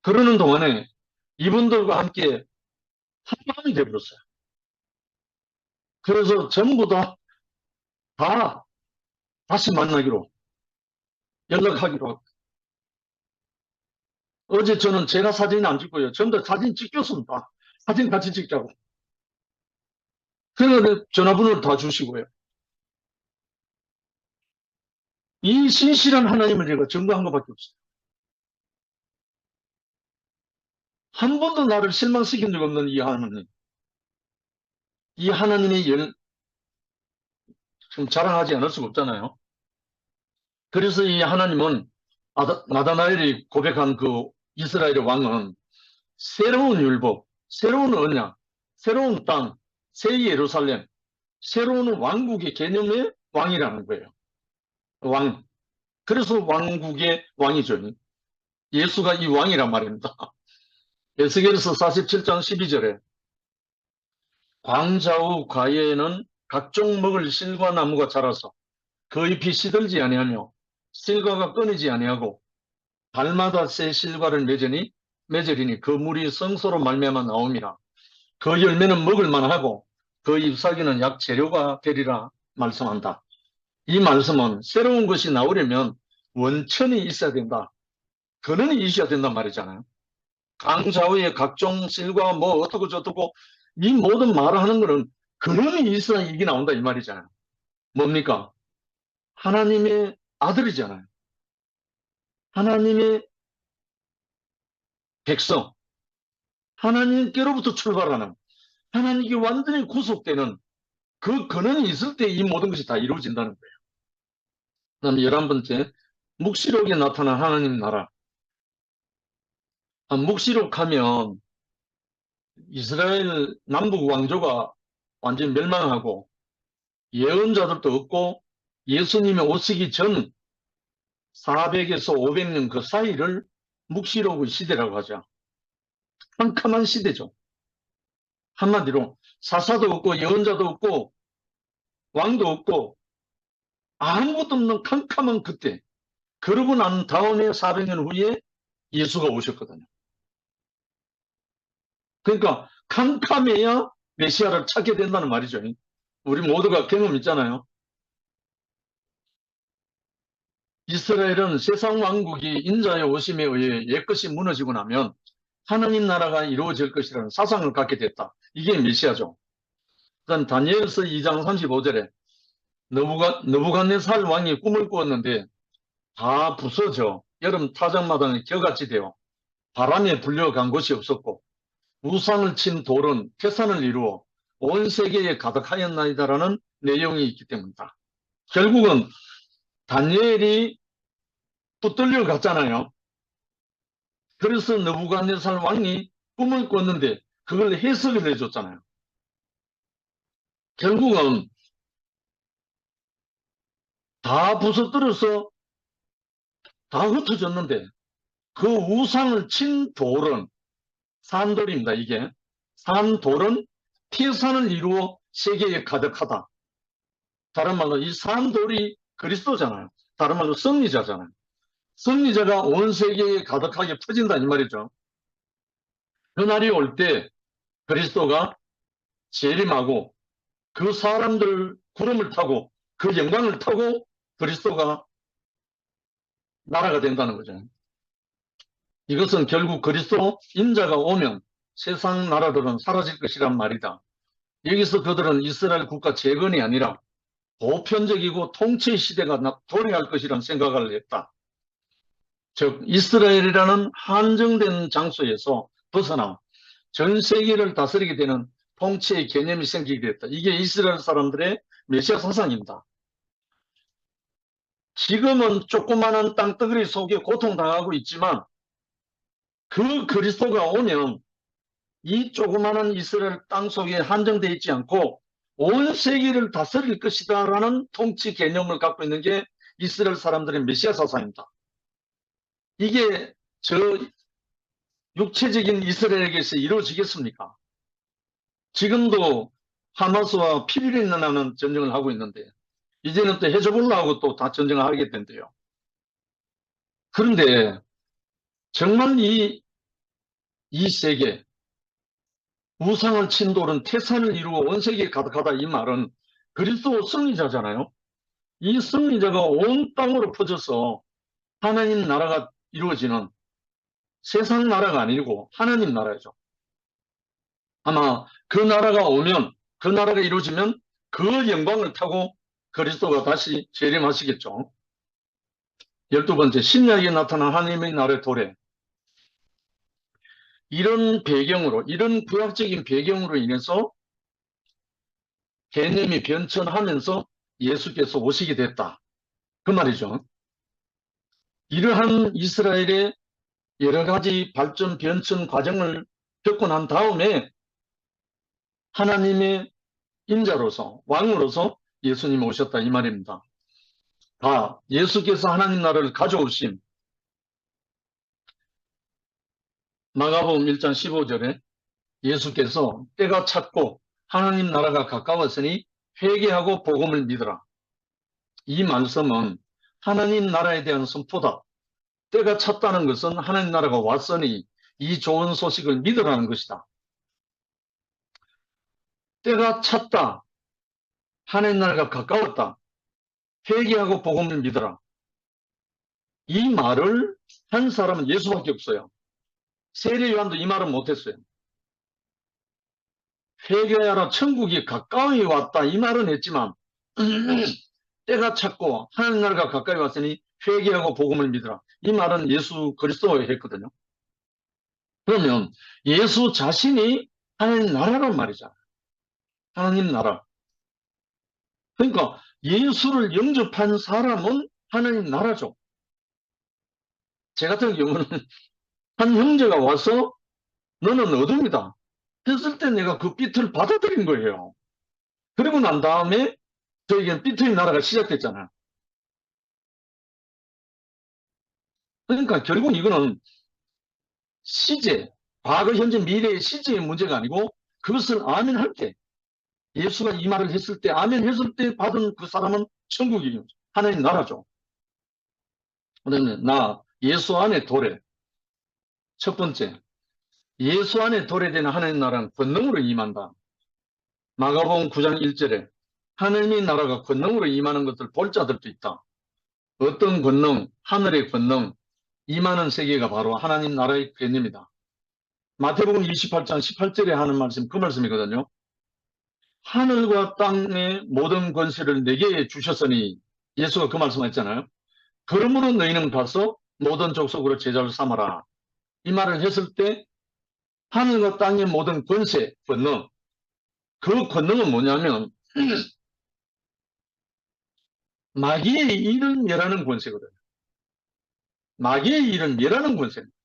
그러는 동안에 이분들과 함께 한마음이 되어버렸어요. 그래서 전부 다 다시 만나기로 연락하기로 하고. 어제 저는 제가 사진 안 찍고요. 전부 다 사진 찍혔습니다. 사진 같이 찍자고. 그래서 전화번호를 다 주시고요. 이 신실한 하나님을 제가 증거한 것밖에 없어요. 한 번도 나를 실망시킨 적 없는 이 하나님. 이 하나님이 좀 자랑하지 않을 수가 없잖아요. 그래서 이 하나님은 나다나엘이 고백한 그 이스라엘의 왕은 새로운 율법, 새로운 언약, 새로운 땅, 새 예루살렘, 새로운 왕국의 개념의 왕이라는 거예요. 왕. 그래서 왕국의 왕이죠. 예수가 이 왕이란 말입니다. 에스겔서 47장 12절에 광자우 과외에는 각종 먹을 실과 나무가 자라서 그 잎이 시들지 아니하며 실과가 끊이지 아니하고 달마다 새 실과를 맺으리니 그 물이 성소로 말미암아 나옴이라. 그 열매는 먹을 만하고 그 잎사귀는 약 재료가 되리라 말씀한다. 이 말씀은 새로운 것이 나오려면 원천이 있어야 된다. 근원이 있어야 된단 말이잖아요. 강좌우의 각종 실과 뭐 어떻고 저떻고 이 모든 말을 하는 거는 근원이 있어야 이게 나온다 이 말이잖아요. 뭡니까? 하나님의 아들이잖아요. 하나님의 백성. 하나님께로부터 출발하는 하나님께 완전히 구속되는 그 근원이 있을 때 이 모든 것이 다 이루어진다는 거예요. 그 다음에 11번째, 묵시록에 나타난 하나님 나라. 묵시록하면 이스라엘 남북 왕조가 완전히 멸망하고 예언자들도 없고 예수님이 오시기 전 400에서 500년 그 사이를 묵시록의 시대라고 하죠. 캄캄한 시대죠. 한마디로 사사도 없고 예언자도 없고 왕도 없고 아무것도 없는 캄캄한 그때. 그러고 난 다음에 400년 후에 예수가 오셨거든요. 그러니까 캄캄해야 메시아를 찾게 된다는 말이죠. 우리 모두가 경험 있잖아요. 이스라엘은 세상 왕국이 인자의 오심에 의해 옛것이 무너지고 나면 하나님 나라가 이루어질 것이라는 사상을 갖게 됐다. 이게 메시아죠. 그다음 다니엘서 2장 35절에 느부갓네살 왕이 꿈을 꾸었는데 다 부서져 여름 타작마당에 겨같이 되어 바람에 불려간 곳이 없었고 우상을 친 돌은 태산을 이루어 온 세계에 가득하였나이다라는 내용이 있기 때문이다. 결국은 다니엘이 붙들려 갔잖아요. 그래서 느부갓네살 왕이 꿈을 꿨는데 그걸 해석을 해줬잖아요. 결국은 다 부서뜨려서 다 흩어졌는데 그 우상을 친 돌은 산돌입니다. 이게 산돌은 태산을 이루어 세계에 가득하다. 다른 말로 이 산돌이 그리스도잖아요. 다른 말로 승리자잖아요. 승리자가 온 세계에 가득하게 퍼진다 이 말이죠. 그날이 올 때 그리스도가 재림하고 그 사람들 구름을 타고 그 영광을 타고 그리스도가 나라가 된다는 거죠. 이것은 결국 그리스도 인자가 오면 세상 나라들은 사라질 것이란 말이다. 여기서 그들은 이스라엘 국가 재건이 아니라 보편적이고 통치 시대가 도래할 것이라는 생각을 했다. 즉 이스라엘이라는 한정된 장소에서 벗어나 전 세계를 다스리게 되는 통치의 개념이 생기게 됐다. 이게 이스라엘 사람들의 메시아 사상입니다. 지금은 조그마한 땅덩어리 속에 고통당하고 있지만 그 그리스도가 오면 이 조그마한 이스라엘 땅 속에 한정되어 있지 않고 온 세계를 다스릴 것이다라는 통치 개념을 갖고 있는 게 이스라엘 사람들의 메시아 사상입니다. 이게 저 육체적인 이스라엘에게서 이루어지겠습니까? 지금도 하마스와 피리핀이라는 전쟁을 하고 있는데 이제는 또 헤즈볼라하고 또 다 전쟁을 하게 된대요. 그런데 정말 이 세계 우상을 친 돌은 태산을 이루어 온 세계에 가득하다 이 말은 그리스도 승리자잖아요. 이 승리자가 온 땅으로 퍼져서 하나님 나라가 이루어지는 세상 나라가 아니고 하나님 나라죠. 아마 그 나라가 오면 그 나라가 이루어지면 그 영광을 타고 그리스도가 다시 재림하시겠죠. 12번째 신약에 나타난 하나님의 나라의 도래. 이런 배경으로, 이런 구약적인 배경으로 인해서 개념이 변천하면서 예수께서 오시게 됐다. 그 말이죠. 이러한 이스라엘의 여러 가지 발전, 변천 과정을 겪고 난 다음에 하나님의 인자로서, 왕으로서 예수님이 오셨다 이 말입니다. 다 예수께서 하나님 나라를 가져오신 마가복음 1장 15절에 예수께서 때가 찼고 하나님 나라가 가까웠으니 회개하고 복음을 믿으라. 이 말씀은 하나님 나라에 대한 선포다. 때가 찼다는 것은 하나님 나라가 왔으니 이 좋은 소식을 믿으라는 것이다. 때가 찼다. 하나님 나라가 가까웠다. 회개하고 복음을 믿어라. 이 말을 한 사람은 예수밖에 없어요. 세례 요한도 이 말은 못했어요. 회개하라 천국이 가까이 왔다 이 말은 했지만 때가 찼고 하나님 나라가 가까이 왔으니 회개하고 복음을 믿어라. 이 말은 예수 그리스도가 했거든요. 그러면 예수 자신이 하나님 나라란 말이잖아요. 하나님 나라. 그러니까 예수를 영접한 사람은 하나님 나라죠. 제 같은 경우는 한 형제가 와서 너는 어둠이다 했을 때 내가 그 빛을 받아들인 거예요. 그리고 난 다음에 저에게는 빛의 나라가 시작됐잖아요. 그러니까 결국 이거는 시제, 과거, 현재, 미래의 시제의 문제가 아니고 그것을 아멘할 때 예수가 이 말을 했을 때 아멘했을 때 받은 그 사람은 천국이죠. 하나님 나라죠. 그다음에 나 예수 안에 도래. 첫 번째, 예수 안에 도래되는 하나님 나라는 권능으로 임한다. 마가복음 9장 1절에 하나님의 나라가 권능으로 임하는 것을 볼 자들도 있다. 어떤 권능? 하늘의 권능. 임하는 세계가 바로 하나님 나라의 개념이다. 마태복음 28장 18절에 하는 말씀, 그 말씀이거든요. 하늘과 땅의 모든 권세를 내게 주셨으니 예수가 그 말씀했잖아요. 그러므로 너희는 가서 모든 족속으로 제자를 삼아라. 이 말을 했을 때 하늘과 땅의 모든 권세, 권능, 그 권능은 뭐냐면 마귀의 일을 멸하는 권세거든요. 마귀의 일을 멸하는 권세입니다.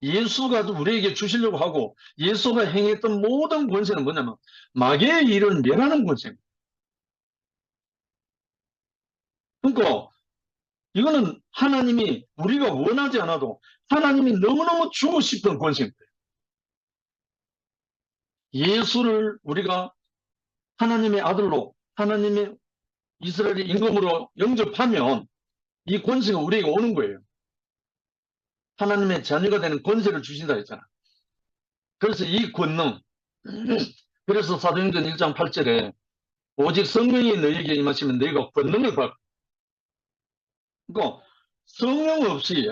예수가 우리에게 주시려고 하고 예수가 행했던 모든 권세는 뭐냐면 마귀의 일을 멸하는 권세입니다. 그러니까 이거는 하나님이 우리가 원하지 않아도 하나님이 너무너무 주고 싶은 권세입니다. 예수를 우리가 하나님의 아들로 하나님의 이스라엘의 임금으로 영접하면 이 권세가 우리에게 오는 거예요. 하나님의 자녀가 되는 권세를 주신다 했잖아. 그래서 이 권능, 그래서 사도행전 1장 8절에 오직 성령이 너희에게 임하시면 너희가 권능을 받고, 그러니까 성령 없이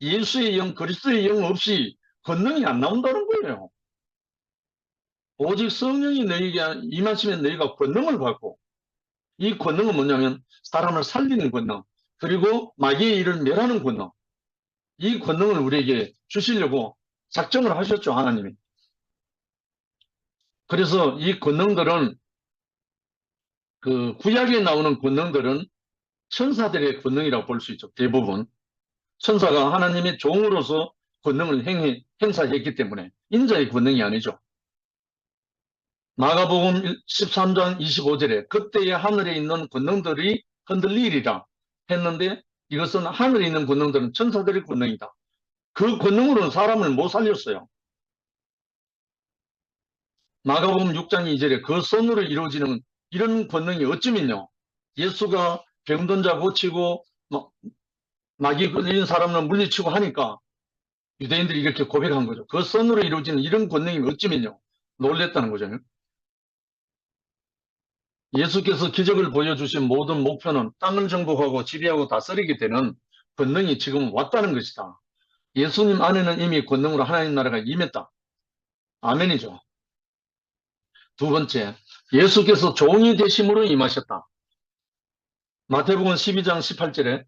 예수의 영, 그리스도의 영 없이 권능이 안 나온다는 거예요. 오직 성령이 너희에게 임하시면 너희가 권능을 받고, 이 권능은 뭐냐면 사람을 살리는 권능, 그리고 마귀의 일을 멸하는 권능, 이 권능을 우리에게 주시려고 작정을 하셨죠, 하나님이. 그래서 이 권능들은 그 구약에 나오는 권능들은 천사들의 권능이라고 볼 수 있죠. 대부분 천사가 하나님의 종으로서 권능을 행사했기 때문에 인자의 권능이 아니죠. 마가복음 13장 25절에 그때의 하늘에 있는 권능들이 흔들리리라 했는데 이것은 하늘에 있는 권능들은 천사들의 권능이다. 그 권능으로는 사람을 못 살렸어요. 마가복음 6장 2절에 그 손으로 이루어지는 이런 권능이 어찌면요. 예수가 병든 자 고치고 마귀 걸린 사람을 물리치고 하니까 유대인들이 이렇게 고백한 거죠. 그 손으로 이루어지는 이런 권능이 어찌면요. 놀랬다는 거죠. 예수께서 기적을 보여주신 모든 목표는 땅을 정복하고 지배하고 다스리게 되는 권능이 지금 왔다는 것이다. 예수님 안에는 이미 권능으로 하나님 나라가 임했다. 아멘이죠. 두 번째, 예수께서 종이 되심으로 임하셨다. 마태복음 12장 18절에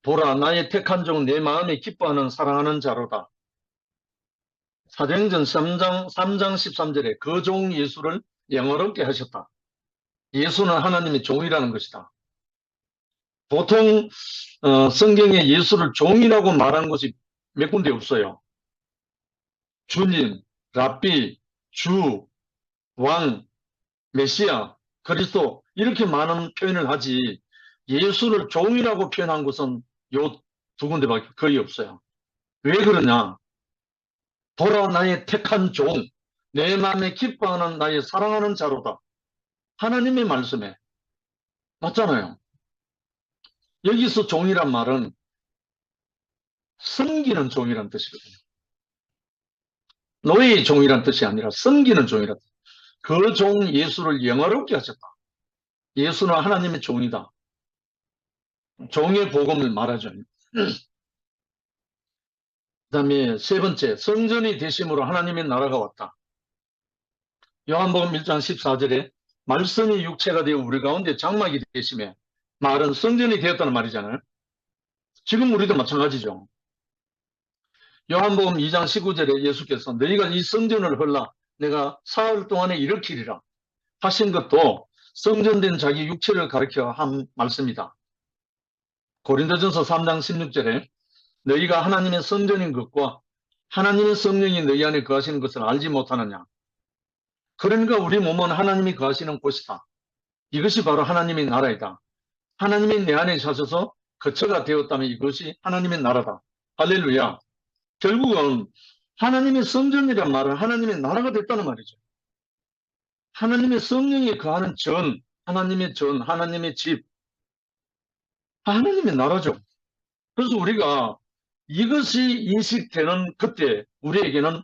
보라 나의 택한 종 내 마음에 기뻐하는 사랑하는 자로다. 사도행전 3장 13절에 그 종 예수를 영화롭게 하셨다. 예수는 하나님의 종이라는 것이다. 보통 성경에 예수를 종이라고 말한 것이 몇 군데 없어요. 주님, 랍비, 주, 왕, 메시아, 그리스도 이렇게 많은 표현을 하지 예수를 종이라고 표현한 것은 요 두 군데밖에 거의 없어요. 왜 그러냐? 보라 나의 택한 종, 내 마음에 기뻐하는 나의 사랑하는 자로다. 하나님의 말씀에 맞잖아요. 여기서 종이란 말은 섬기는 종이란 뜻이거든요. 노예의 종이란 뜻이 아니라 섬기는 종이란 뜻. 그 종 예수를 영화롭게 하셨다. 예수는 하나님의 종이다. 종의 복음을 말하죠. 그 다음에 세 번째, 성전이 되심으로 하나님의 나라가 왔다. 요한복음 1장 14절에 말씀이 육체가 되어 우리 가운데 장막이 되심에 말은 성전이 되었다는 말이잖아요. 지금 우리도 마찬가지죠. 요한복음 2장 19절에 예수께서 너희가 이 성전을 헐라 내가 사흘 동안에 일으키리라 하신 것도 성전된 자기 육체를 가리켜 한 말씀이다. 고린도전서 3장 16절에 너희가 하나님의 성전인 것과 하나님의 성령이 너희 안에 거하시는 것을 알지 못하느냐. 그러니까 우리 몸은 하나님이 거하시는 곳이다. 이것이 바로 하나님의 나라이다. 하나님이 내 안에 사셔서 거처가 되었다면 이것이 하나님의 나라다. 할렐루야. 결국은 하나님의 성전이란 말은 하나님의 나라가 됐다는 말이죠. 하나님의 성령이 거하는 하나님의 하나님의 집, 하나님의 나라죠. 그래서 우리가 이것이 인식되는 그때 우리에게는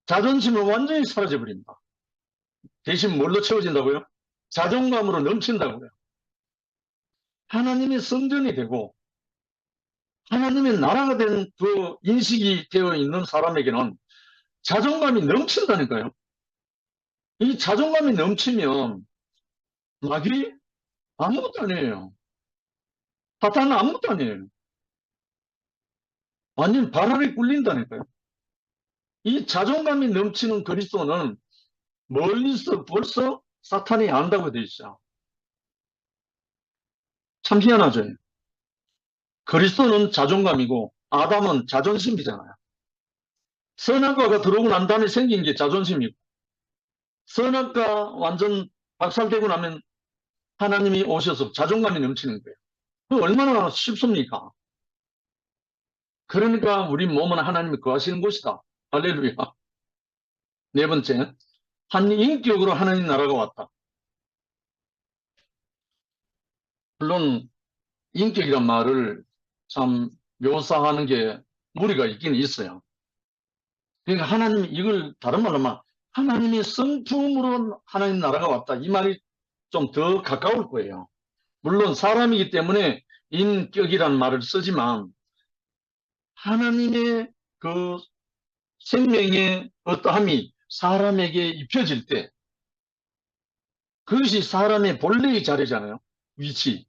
자존심은 완전히 사라져버립니다. 대신 뭘로 채워진다고요? 자존감으로 넘친다고요. 하나님의 성전이 되고 하나님의 나라가 된 그 인식이 되어 있는 사람에게는 자존감이 넘친다니까요. 이 자존감이 넘치면 마귀 아무것도 아니에요. 사탄은 아무것도 아니에요. 완전 발 아래 굴린다니까요. 이 자존감이 넘치는 그리스도는 멀리서 벌써 사탄이 안다고 되어 있어요. 참 희한하죠. 그리스도는 자존감이고 아담은 자존심이잖아요. 선악과가 들어오고 난 다음에 생긴 게 자존심이고 선악과 완전 박살되고 나면 하나님이 오셔서 자존감이 넘치는 거예요. 그 얼마나 쉽습니까? 그러니까 우리 몸은 하나님이 거하시는 곳이다. 할렐루야. 네 번째, 한 인격으로 하나님 나라가 왔다. 물론 인격이란 말을 참 묘사하는 게 무리가 있긴 있어요. 그러니까 하나님이 이걸 다른 말로 하면 하나님의 성품으로 하나님 나라가 왔다. 이 말이 좀 더 가까울 거예요. 물론 사람이기 때문에 인격이란 말을 쓰지만 하나님의 그 생명의 어떠함이 사람에게 입혀질 때 그것이 사람의 본래의 자리잖아요. 위치.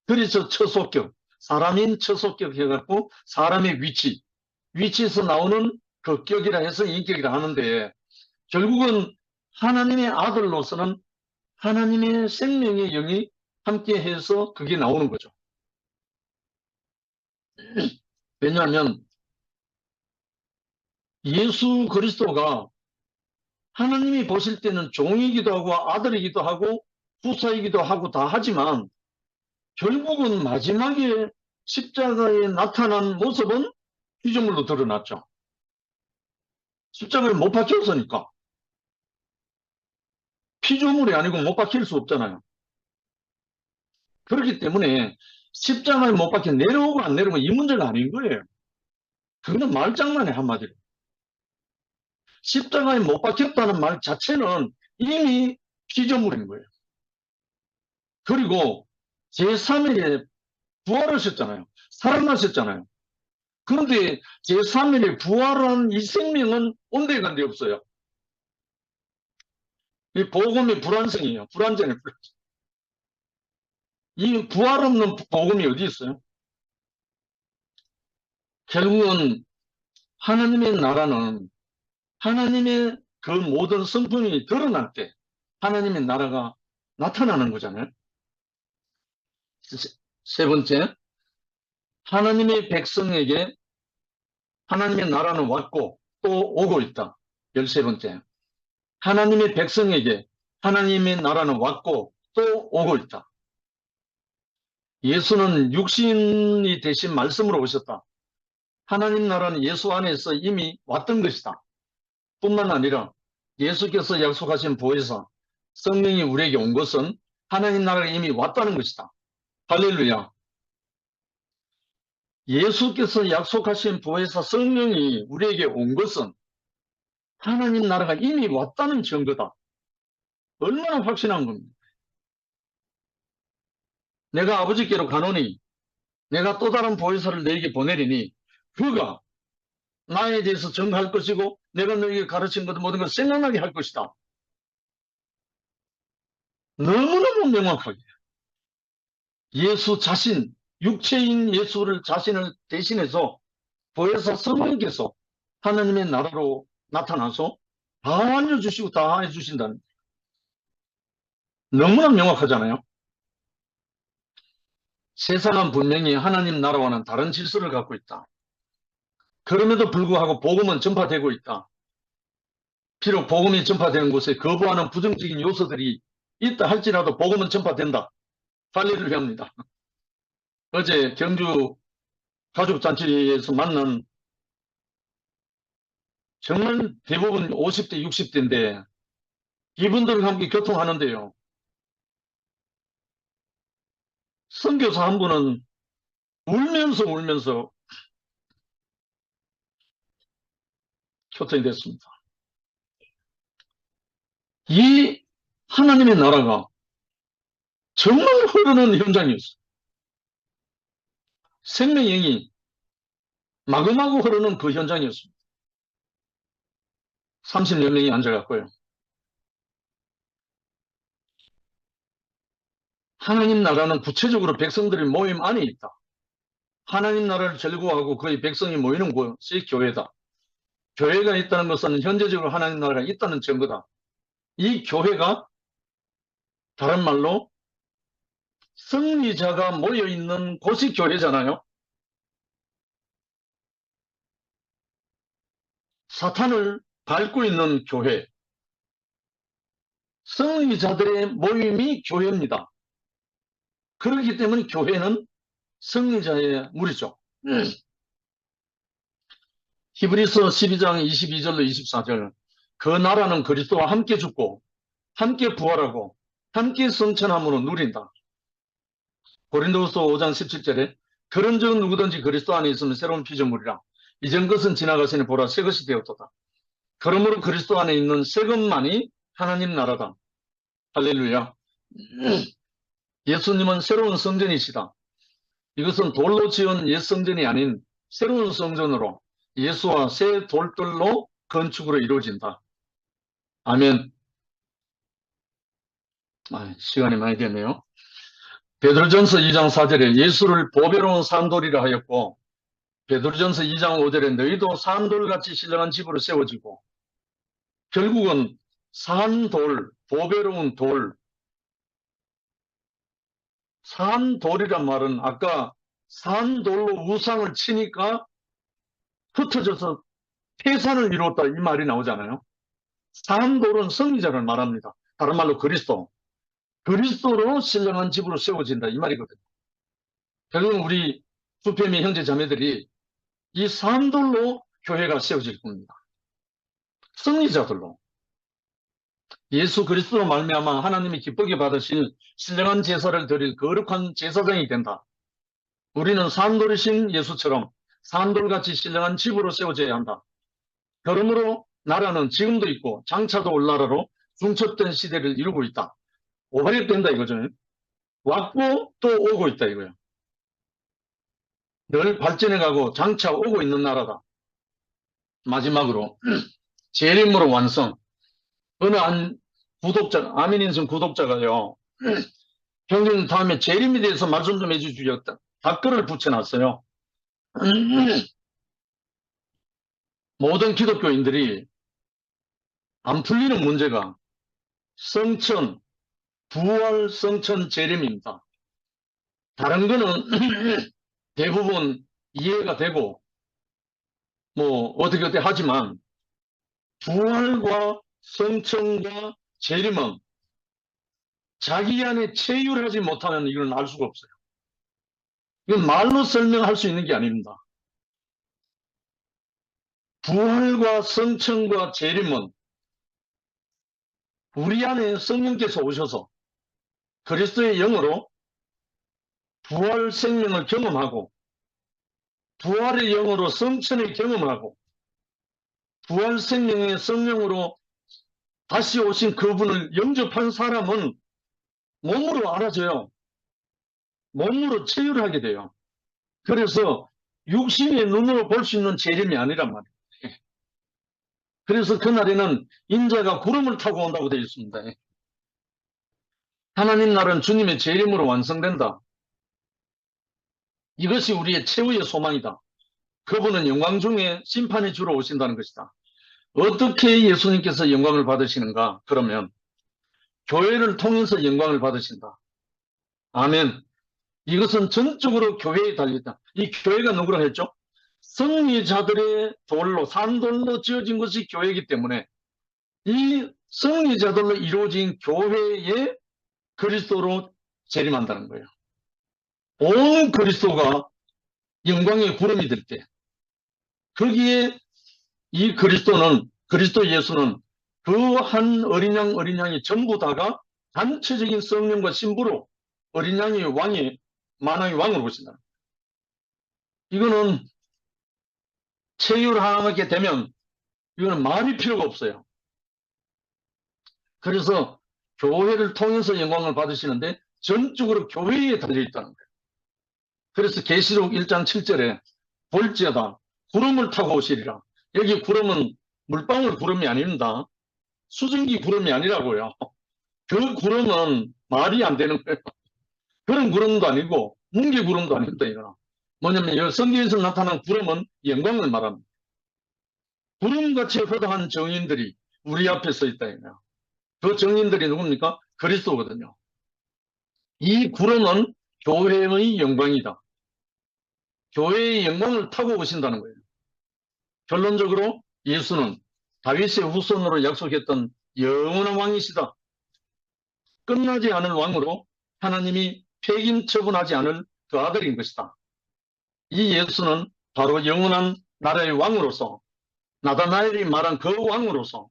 그래서 처속격, 사람인 처속격 해갖고 사람의 위치에서 나오는 그 격이라 해서 인격이라 하는데 결국은 하나님의 아들로서는 하나님의 생명의 영이 함께 해서 그게 나오는 거죠. 왜냐하면 예수 그리스도가 하나님이 보실 때는 종이기도 하고 아들이기도 하고 후사이기도 하고 다 하지만 결국은 마지막에 십자가에 나타난 모습은 피조물로 드러났죠. 십자가에 못 박혔으니까. 피조물이 아니고 못 박힐 수 없잖아요. 그렇기 때문에 십자가에 못 박혀 내려오고 안 내려오고 이 문제가 아닌 거예요. 그거는 말장난에 한마디로. 십자가에 못 박혔다는 말 자체는 이미 피조물인 거예요. 그리고 제3일에 부활하셨잖아요. 살아나셨잖아요. 그런데 제3일에 부활한 이 생명은 온데간데 없어요. 이 복음의 불완성이에요. 불완전해요. 이 부활 없는 복음이 어디 있어요? 결국은 하나님의 나라는 하나님의 그 모든 성품이 드러날 때 하나님의 나라가 나타나는 거잖아요. 세 번째, 하나님의 백성에게 하나님의 나라는 왔고 또 오고 있다. 13번째, 하나님의 백성에게 하나님의 나라는 왔고 또 오고 있다. 예수는 육신이 되신 말씀으로 오셨다. 하나님 나라는 예수 안에서 이미 왔던 것이다. 뿐만 아니라 예수께서 약속하신 보혜사 성령이 우리에게 온 것은 하나님 나라가 이미 왔다는 것이다. 할렐루야. 예수께서 약속하신 보혜사 성령이 우리에게 온 것은 하나님 나라가 이미 왔다는 증거다. 얼마나 확신한 겁니까? 내가 아버지께로 가노니 내가 또 다른 보혜사를 너에게 보내리니 그가 나에 대해서 증거할 것이고 내가 너에게 가르친 것 모든 걸 생각나게 할 것이다. 너무너무 명확하게 예수 자신, 육체인 예수를 자신을 대신해서 보혜사 성령께서 하나님의 나라로 나타나서 다 알려주시고 다 해주신다는, 너무나 명확하잖아요. 세상은 분명히 하나님 나라와는 다른 질서를 갖고 있다. 그럼에도 불구하고 복음은 전파되고 있다. 비록 복음이 전파되는 곳에 거부하는 부정적인 요소들이 있다 할지라도 복음은 전파된다. 할렐루야입니다. 어제 경주 가족잔치에서 만난 정말 대부분 50대, 60대인데 이분들과 함께 교통하는데요. 선교사 한 분은 울면서 교통이 됐습니다. 이 하나님의 나라가 정말 흐르는 현장이었어요. 생명이 마구마구 흐르는 그 현장이었습니다. 30여 명이 앉아갔고요. 하나님 나라는 구체적으로 백성들의 모임 안에 있다. 하나님 나라를 절구하고 그의 백성이 모이는 곳이 교회다. 교회가 있다는 것은 현재적으로 하나님 나라가 있다는 증거다. 이 교회가 다른 말로 승리자가 모여있는 곳이 교회잖아요. 사탄을 밟고 있는 교회, 승리자들의 모임이 교회입니다. 그렇기 때문에 교회는 승리자의 무리죠. 히브리서 12장 22절로 24절, 그 나라는 그리스도와 함께 죽고 함께 부활하고 함께 성천함으로 누린다. 고린도후서 5장 17절에 그런즉 누구든지 그리스도 안에 있으면 새로운 피조물이라. 이전 것은 지나가시니 보라 새 것이 되었도다. 그러므로 그리스도 안에 있는 새 것만이 하나님 나라다. 할렐루야. 예수님은 새로운 성전이시다. 이것은 돌로 지은 옛 성전이 아닌 새로운 성전으로 예수와 새 돌들로 건축으로 이루어진다. 아멘. 시간이 많이 됐네요. 베드로전서 2장 4절에 예수를 보배로운 산돌이라 하였고, 베드로전서 2장 5절에 너희도 산돌같이 신령한 집으로 세워지고, 결국은 산돌, 보배로운 돌, 산돌이란 말은 아까 산돌로 우상을 치니까 흩어져서 태산을 이루었다 이 말이 나오잖아요. 산돌은 승리자를 말합니다. 다른 말로 그리스도로 신령한 집으로 세워진다 이 말이거든요. 결국은 우리 수페미 형제 자매들이 이 산돌로 교회가 세워질 겁니다. 승리자들로. 예수 그리스도로 말미암아 하나님이 기쁘게 받으실 신령한 제사를 드릴 거룩한 제사장이 된다. 우리는 산돌이신 예수처럼 산돌같이 신령한 집으로 세워져야 한다. 그러므로 나라는 지금도 있고 장차도 올 나라로 중첩된 시대를 이루고 있다. 오발익된다 이거죠. 왔고 또 오고 있다 이거예요. 늘 발전해가고 장차 오고 있는 나라다. 마지막으로 재림으로 완성. 어느 한 구독자, 아민인생 구독자가요. 형님 다음에 재림에 대해서 말씀 좀 해주시죠. 댓글을 붙여놨어요. 모든 기독교인들이 안 풀리는 문제가 성천, 부활 성천 재림입니다. 다른 거는 대부분 이해가 되고 뭐 어떻게 하지만 부활과 성천과 재림은 자기 안에 체휼하지 못하면 이걸 알 수가 없어요. 이건 말로 설명할 수 있는 게 아닙니다. 부활과 성천과 재림은 우리 안에 성령께서 오셔서 그리스도의 영으로 부활 생명을 경험하고 부활의 영으로 성천의 경험을 하고 부활 생명의 성령으로 다시 오신 그분을 영접한 사람은 몸으로 알아져요. 몸으로 체휼하게 돼요. 그래서 육신의 눈으로 볼 수 있는 재림이 아니란 말이에요. 그래서 그날에는 인자가 구름을 타고 온다고 되어 있습니다. 하나님 나라는 주님의 재림으로 완성된다. 이것이 우리의 최후의 소망이다. 그분은 영광 중에 심판이 주러 오신다는 것이다. 어떻게 예수님께서 영광을 받으시는가? 그러면 교회를 통해서 영광을 받으신다. 아멘. 이것은 전적으로 교회에 달려있다. 이 교회가 누구라 했죠? 승리자들의 돌로, 산돌로 지어진 것이 교회이기 때문에 이 승리자들로 이루어진 교회에 그리스도로 재림한다는 거예요. 온 그리스도가 영광의 구름이 될 때, 거기에 이 그리스도 예수는 그 한 어린 양이 전부 다가 단체적인 성령과 신부로 어린 양이 만왕의 왕으로 오신다. 이거는 체휼하게 되면 이거는 말이 필요가 없어요. 그래서 교회를 통해서 영광을 받으시는데 전적으로 교회에 달려있다는 거예요. 그래서 계시록 1장 7절에 볼지어다 구름을 타고 오시리라. 여기 구름은 물방울 구름이 아닙니다. 수증기 구름이 아니라고요. 그 구름은 말이 안 되는 거예요. 그런 구름도 아니고 뭉게 구름도 아닙니다. 이거는 뭐냐면 성경에서 나타난 구름은 영광을 말합니다. 구름같이 허다한 정인들이 우리 앞에 서 있다. 그 정인들이 누굽니까? 그리스도거든요. 이 구름은 교회의 영광이다. 교회의 영광을 타고 오신다는 거예요. 결론적으로 예수는 다윗의 후손으로 약속했던 영원한 왕이시다. 끝나지 않을 왕으로 하나님이 폐긴 처분하지 않을 그 아들인 것이다. 이 예수는 바로 영원한 나라의 왕으로서 나다나엘이 말한 그 왕으로서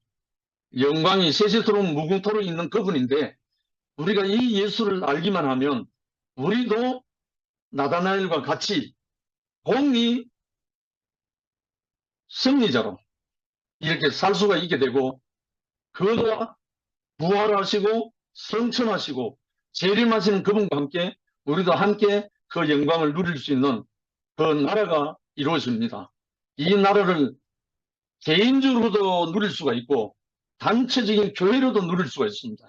영광이 세세토록 무궁토록 있는 그분인데 우리가 이 예수를 알기만 하면 우리도 나다나엘과 같이 공의 승리자로 이렇게 살 수가 있게 되고 그가 부활하시고 성천하시고 재림하시는 그분과 함께 우리도 함께 그 영광을 누릴 수 있는 그 나라가 이루어집니다. 이 나라를 개인적으로도 누릴 수가 있고 단체적인 교회로도 누릴 수가 있습니다.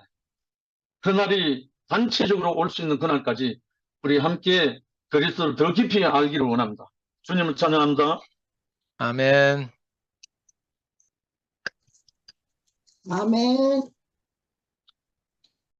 그날이 단체적으로 올 수 있는 그날까지 우리 함께 그리스도를 더 깊이 알기를 원합니다. 주님을 찬양합니다. 아멘. 아멘.